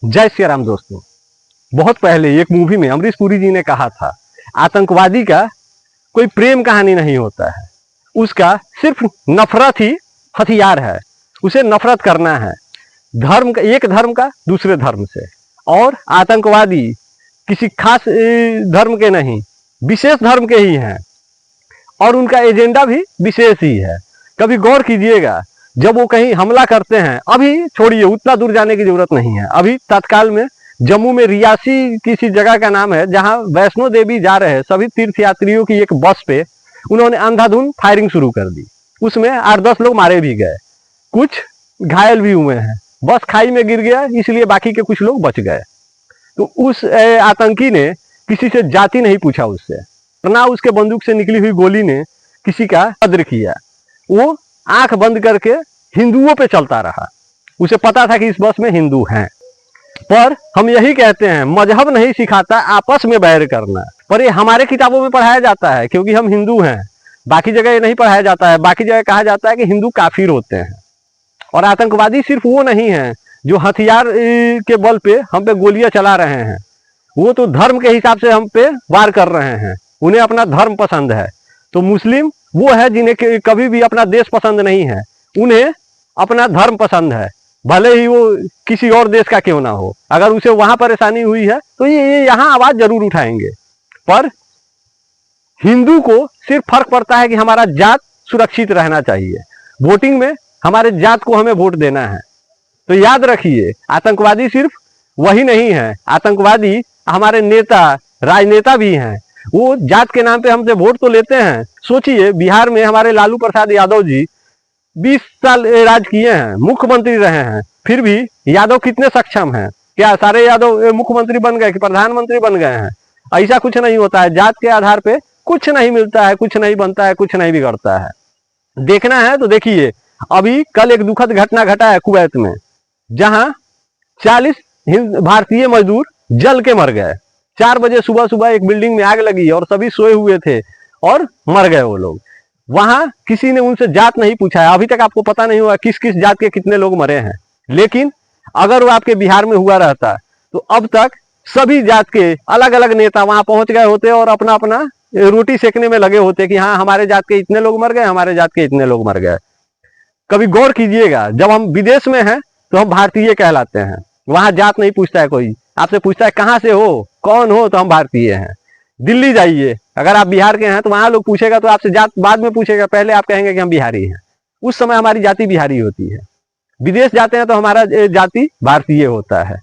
जय श्री राम दोस्तों। बहुत पहले एक मूवी में अमरीश पुरी जी ने कहा था, आतंकवादी का कोई प्रेम कहानी नहीं होता है, उसका सिर्फ नफरत ही हथियार है। उसे नफरत करना है धर्म का, एक धर्म का दूसरे धर्म से। और आतंकवादी किसी खास धर्म के नहीं, विशेष धर्म के ही हैं और उनका एजेंडा भी विशेष ही है। कभी गौर कीजिएगा, जब वो कहीं हमला करते हैं, अभी छोड़िए उतना दूर जाने की जरूरत नहीं है, अभी तत्काल में जम्मू में रियासी किसी जगह का नाम है जहां वैष्णो देवी जा रहे हैं सभी तीर्थयात्रियों की एक बस पे उन्होंने अंधाधुंध फायरिंग शुरू कर दी। उसमें 8-10 लोग मारे भी गए, कुछ घायल भी हुए हैं। बस खाई में गिर गया, इसलिए बाकी के कुछ लोग बच गए। तो उस आतंकी ने किसी से जाति नहीं पूछा उससे, ना उसके बंदूक से निकली हुई गोली ने किसी का कद्र किया। वो आंख बंद करके हिंदुओं पे चलता रहा। उसे पता था कि इस बस में हिंदू हैं। पर हम यही कहते हैं, मजहब नहीं सिखाता आपस में बैर करना, पर ये हमारे किताबों में पढ़ाया जाता है क्योंकि हम हिंदू हैं। बाकी जगह ये नहीं पढ़ाया जाता है। बाकी जगह कहा जाता है कि हिंदू काफिर होते हैं। और आतंकवादी सिर्फ वो नहीं है जो हथियार के बल पे हम पे गोलियां चला रहे हैं, वो तो धर्म के हिसाब से हम पे वार कर रहे हैं। उन्हें अपना धर्म पसंद है। तो मुस्लिम वो है जिन्हें कभी भी अपना देश पसंद नहीं है, उन्हें अपना धर्म पसंद है, भले ही वो किसी और देश का क्यों ना हो। अगर उसे वहां परेशानी हुई है तो ये यहाँ आवाज जरूर उठाएंगे। पर हिंदू को सिर्फ फर्क पड़ता है कि हमारा जात सुरक्षित रहना चाहिए। वोटिंग में हमारे जात को हमें वोट देना है। तो याद रखिए, आतंकवादी सिर्फ वही नहीं है, आतंकवादी हमारे नेता राजनेता भी हैं। वो जात के नाम पे हमसे वोट तो लेते हैं। सोचिए, बिहार में हमारे लालू प्रसाद यादव जी 20 साल राज किए हैं, मुख्यमंत्री रहे हैं, फिर भी यादव कितने सक्षम हैं? क्या सारे यादव मुख्यमंत्री बन गए कि प्रधानमंत्री बन गए हैं? ऐसा कुछ नहीं होता है। जात के आधार पे कुछ नहीं मिलता है, कुछ नहीं बनता है, कुछ नहीं बिगड़ता है। देखना है तो देखिए, अभी कल एक दुखद घटना घटा है कुवैत में, जहां 40 भारतीय मजदूर जल के मर गए। 4 बजे सुबह सुबह एक बिल्डिंग में आग लगी और सभी सोए हुए थे और मर गए वो लोग। वहां किसी ने उनसे जात नहीं पूछा है। अभी तक आपको पता नहीं हुआ किस किस जात के कितने लोग मरे हैं। लेकिन अगर वो आपके बिहार में हुआ रहता तो अब तक सभी जात के अलग अलग नेता वहां पहुंच गए होते और अपना अपना रोटी सेकने में लगे होते कि हाँ, हमारे जात के इतने लोग मर गए, हमारे जात के इतने लोग मर गए। कभी गौर कीजिएगा, जब हम विदेश में हैं तो हम भारतीय कहलाते हैं। वहां जात नहीं पूछता है कोई, आपसे पूछता है कहां से हो, कौन हो, तो हम भारतीय हैं। दिल्ली जाइए, अगर आप बिहार के हैं तो वहां लोग पूछेगा तो आपसे जात बाद में पूछेगा, पहले आप कहेंगे कि हम बिहारी हैं। उस समय हमारी जाति बिहारी होती है। विदेश जाते हैं तो हमारा जाति भारतीय होता है।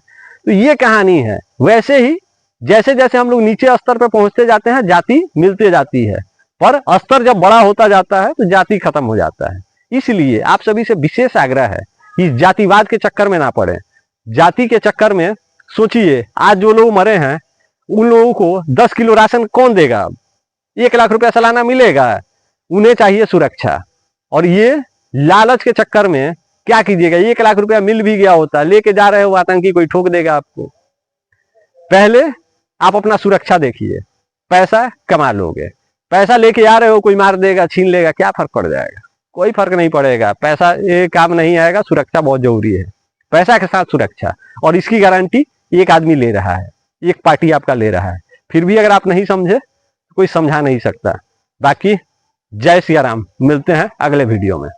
तो ये कहानी है। वैसे ही जैसे जैसे हम लोग नीचे स्तर पर पहुंचते जाते हैं, जाति मिलते जाती है, पर स्तर जब बड़ा होता जाता है तो जाति खत्म हो जाता है। इसलिए आप सभी से विशेष आग्रह है कि जातिवाद के चक्कर में ना पड़े। जाति के चक्कर में सोचिए, आज जो लोग मरे हैं उन लोगों को 10 किलो राशन कौन देगा? 1 लाख रुपया सालाना मिलेगा? उन्हें चाहिए सुरक्षा। और ये लालच के चक्कर में क्या कीजिएगा, 1 लाख रुपया मिल भी गया होता, लेके जा रहे हो आतंकी, कोई ठोक देगा आपको। पहले आप अपना सुरक्षा देखिए, पैसा कमा लोगे। पैसा लेके आ रहे हो, कोई मार देगा, छीन लेगा, क्या फर्क पड़ जाएगा? कोई फर्क नहीं पड़ेगा। पैसा ये काम नहीं आएगा। सुरक्षा बहुत जरूरी है, पैसा के साथ सुरक्षा। और इसकी गारंटी एक आदमी ले रहा है, एक पार्टी आपका ले रहा है। फिर भी अगर आप नहीं समझे तो कोई समझा नहीं सकता। बाकी जय सिया राम, मिलते हैं अगले वीडियो में।